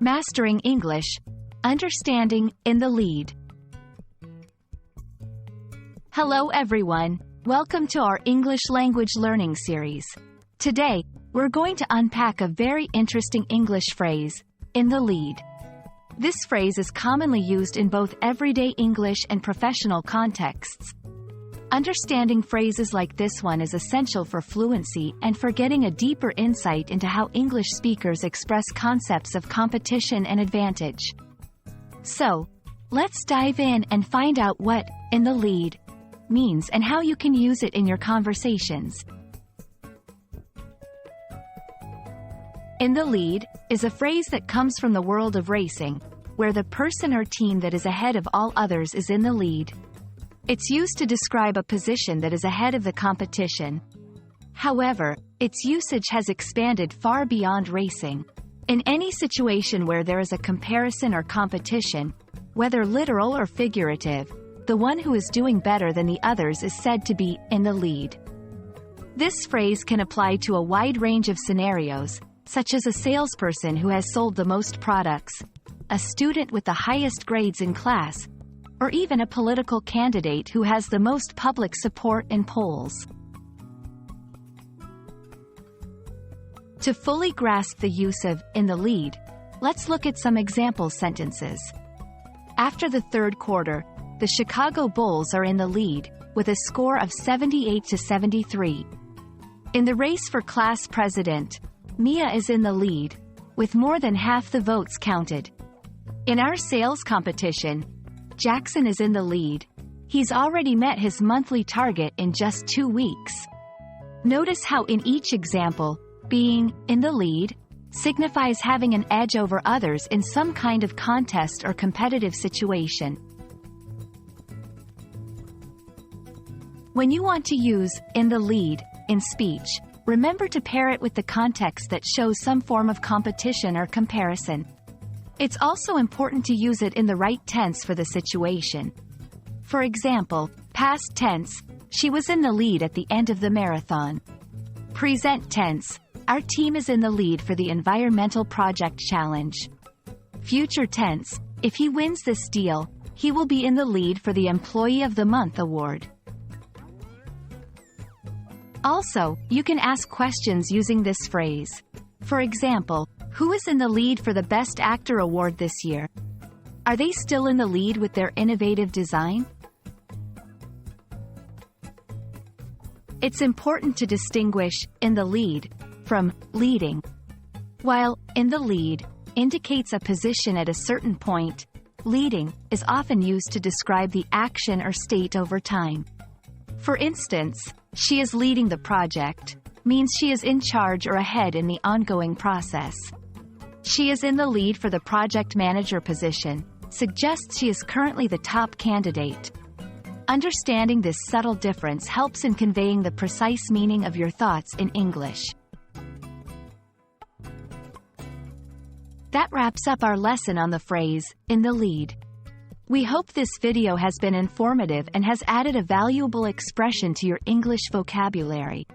Mastering English, Understanding in the Lead. Hello everyone, welcome to our English language learning series. Today, we're going to unpack a very interesting English phrase, in the lead. This phrase is commonly used in both everyday English and professional contexts. Understanding phrases like this one is essential for fluency and for getting a deeper insight into how English speakers express concepts of competition and advantage. So, let's dive in and find out what in the lead means and how you can use it in your conversations. In the lead is a phrase that comes from the world of racing, where the person or team that is ahead of all others is in the lead. It's used to describe a position that is ahead of the competition. However, its usage has expanded far beyond racing. In any situation where there is a comparison or competition, whether literal or figurative, the one who is doing better than the others is said to be in the lead. This phrase can apply to a wide range of scenarios, such as a salesperson who has sold the most products, a student with the highest grades in class, or even a political candidate who has the most public support in polls. To fully grasp the use of in the lead, let's look at some example sentences. After the third quarter, the Chicago Bulls are in the lead, with a score of 78-73. In the race for class president, Mia is in the lead, with more than half the votes counted. In our sales competition, Jackson is in the lead. He's already met his monthly target in just 2 weeks. Notice how in each example, being in the lead signifies having an edge over others in some kind of contest or competitive situation. When you want to use in the lead in speech, remember to pair it with the context that shows some form of competition or comparison. It's also important to use it in the right tense for the situation. For example, past tense, she was in the lead at the end of the marathon. Present tense, our team is in the lead for the environmental project challenge. Future tense, if he wins this deal, he will be in the lead for the Employee of the Month award. Also, you can ask questions using this phrase. For example, who is in the lead for the Best Actor award this year? Are they still in the lead with their innovative design? It's important to distinguish in the lead from leading. While in the lead indicates a position at a certain point, leading is often used to describe the action or state over time. For instance, she is leading the project means she is in charge or ahead in the ongoing process. She is in the lead for the project manager position suggests she is currently the top candidate. Understanding this subtle difference helps in conveying the precise meaning of your thoughts in English. That wraps up our lesson on the phrase, in the lead. We hope this video has been informative and has added a valuable expression to your English vocabulary.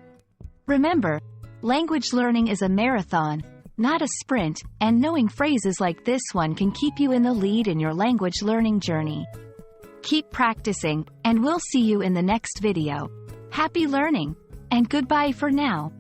Remember, language learning is a marathon, not a sprint, and knowing phrases like this one can keep you in the lead in your language learning journey. Keep practicing, and we'll see you in the next video. Happy learning, and goodbye for now.